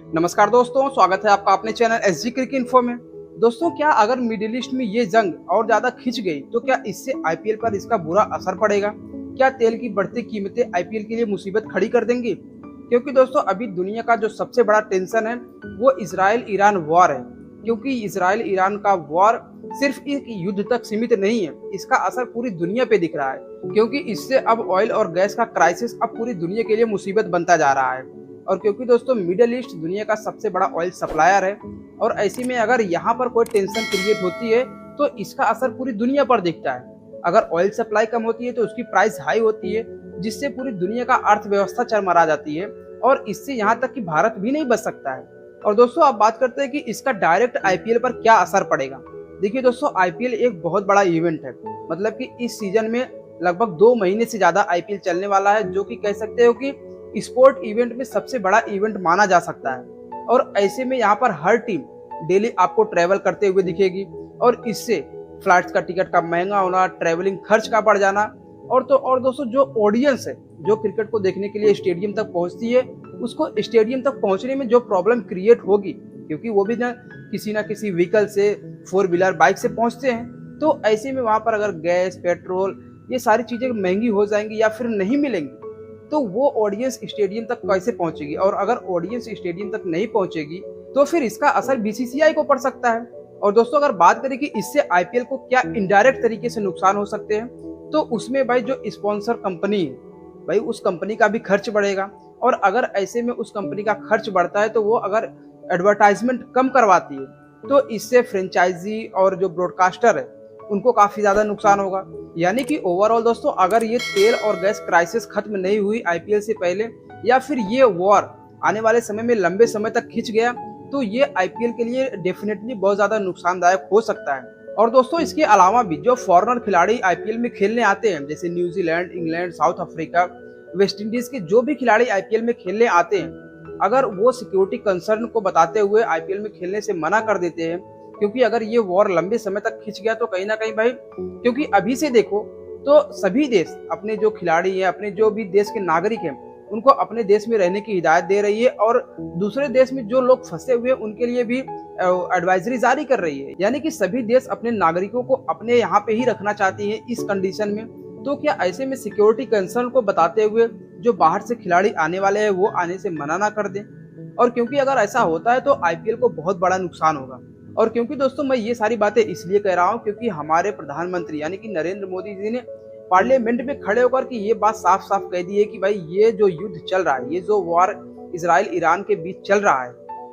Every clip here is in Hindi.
नमस्कार दोस्तों, स्वागत है आपका अपने चैनल एसजी क्रिक इन्फो में। दोस्तों, क्या अगर मिडिल ईस्ट में ये जंग और ज्यादा खिंच गई तो क्या इससे आईपीएल पर इसका बुरा असर पड़ेगा? क्या तेल की बढ़ती कीमतें आईपीएल के लिए मुसीबत खड़ी कर देंगी? क्योंकि दोस्तों अभी दुनिया का जो सबसे बड़ा टेंशन है वो इजराइल ईरान वॉर है। क्योंकि इजराइल ईरान का वॉर सिर्फ एक युद्ध तक सीमित नहीं है, इसका असर पूरी दुनिया पे दिख रहा है। क्योंकि इससे अब ऑयल और गैस का क्राइसिस अब पूरी दुनिया के लिए मुसीबत बनता जा रहा है। और क्योंकि दोस्तों मिडिल ईस्ट दुनिया का सबसे बड़ा ऑयल सप्लायर है, और ऐसे में अगर यहाँ पर कोई टेंशन क्रिएट होती है तो इसका असर पूरी दुनिया पर दिखता है। अगर ऑयल सप्लाई कम होती है तो उसकी प्राइस हाई होती है, जिससे पूरी दुनिया का अर्थव्यवस्था चरमरा जाती है, और इससे यहाँ तक कि भारत भी नहीं बच सकता है। और दोस्तों अब बात करते हैं कि इसका डायरेक्ट आईपीएल पर क्या असर पड़ेगा। देखिए दोस्तों, आईपीएल एक बहुत बड़ा इवेंट है। मतलब कि इस सीजन में लगभग 2 महीने से ज्यादा आईपीएल चलने वाला है, जो कि कह सकते हो कि स्पोर्ट इवेंट में सबसे बड़ा इवेंट माना जा सकता है। और ऐसे में यहाँ पर हर टीम डेली आपको ट्रैवल करते हुए दिखेगी, और इससे फ्लाइट्स का टिकट का महंगा होना, ट्रैवलिंग खर्च का बढ़ जाना, और दोस्तों जो ऑडियंस है जो क्रिकेट को देखने के लिए स्टेडियम तक पहुंचती है, उसको स्टेडियम तक पहुंचने में जो प्रॉब्लम क्रिएट होगी, क्योंकि वो भी ना किसी व्हीकल से, 4 व्हीलर बाइक से पहुंचते हैं। तो ऐसे में वहां पर अगर गैस, पेट्रोल, ये सारी चीजें महंगी हो जाएंगी या फिर नहीं मिलेंगी, तो वो ऑडियंस स्टेडियम तक कैसे पहुंचेगी? और अगर ऑडियंस स्टेडियम तक नहीं पहुंचेगी तो फिर इसका असर बीसीसीआई को पड़ सकता है। और दोस्तों अगर बात करें कि इससे आईपीएल को क्या इनडायरेक्ट तरीके से नुकसान हो सकते हैं, तो उसमें भाई जो स्पॉन्सर कंपनी है, भाई उस कंपनी का भी खर्च बढ़ेगा। और अगर ऐसे में उस कंपनी का खर्च बढ़ता है तो वो अगर एडवर्टाइजमेंट कम करवाती है तो इससे फ्रेंचाइजी और जो ब्रॉडकास्टर है उनको काफी ज्यादा नुकसान होगा। यानी कि ओवरऑल दोस्तों, अगर ये तेल और गैस क्राइसिस खत्म नहीं हुई आईपीएल से पहले, या फिर ये वॉर आने वाले समय में लंबे समय तक खिंच गया, तो ये आईपीएल के लिए डेफिनेटली बहुत ज्यादा नुकसानदायक हो सकता है। और दोस्तों इसके अलावा भी जो फॉरेनर खिलाड़ी आईपीएल में खेलने आते हैं, जैसे New Zealand, England, south Africa, West Indies के जो भी खिलाड़ी आईपीएल में खेलने आते हैं, अगर वो सिक्योरिटी कंसर्न को बताते हुए आईपीएल में खेलने से मना कर देते हैं, क्योंकि अगर ये वॉर लंबे समय तक खिंच गया तो कहीं ना कहीं भाई, क्योंकि अभी से देखो तो सभी देश अपने जो खिलाड़ी हैं, अपने जो भी देश के नागरिक हैं, उनको अपने देश में रहने की हिदायत दे रही है, और दूसरे देश में जो लोग फंसे हुए हैं उनके लिए भी एडवाइजरी जारी कर रही है। यानी कि सभी देश अपने नागरिकों को अपने यहाँ पे ही रखना चाहती है इस कंडीशन में। तो क्या ऐसे में सिक्योरिटी कंसर्न को बताते हुए जो बाहर से खिलाड़ी आने वाले हैं वो आने से मना ना कर दें? और क्योंकि अगर ऐसा होता है तो आईपीएल को बहुत बड़ा नुकसान होगा। और क्योंकि दोस्तों मैं ये सारी बातें इसलिए कह रहा हूँ क्योंकि हमारे प्रधानमंत्री यानी कि नरेंद्र मोदी जी ने पार्लियामेंट में खड़े होकर के ये बात साफ साफ कह दी है कि भाई ये जो युद्ध चल रहा है, ये जो वॉर इजराइल ईरान के बीच चल रहा है,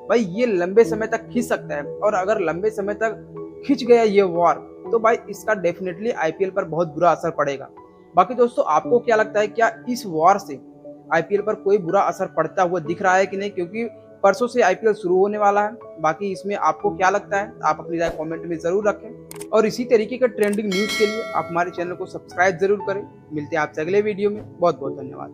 भाई ये लंबे समय तक खिंच सकता है। और अगर लंबे समय तक खिंच गया ये वॉर, तो भाई इसका डेफिनेटली आईपीएल पर बहुत बुरा असर पड़ेगा। बाकी दोस्तों आपको क्या लगता है, क्या इस वॉर से आईपीएल पर कोई बुरा असर पड़ता हुआ दिख रहा है कि नहीं? क्योंकि परसों से आईपीएल शुरू होने वाला है। बाकी इसमें आपको क्या लगता है, आप अपनी राय कमेंट में जरूर रखें, और इसी तरीके के ट्रेंडिंग न्यूज के लिए आप हमारे चैनल को सब्सक्राइब जरूर करें। मिलते हैं आपसे अगले वीडियो में। बहुत बहुत धन्यवाद।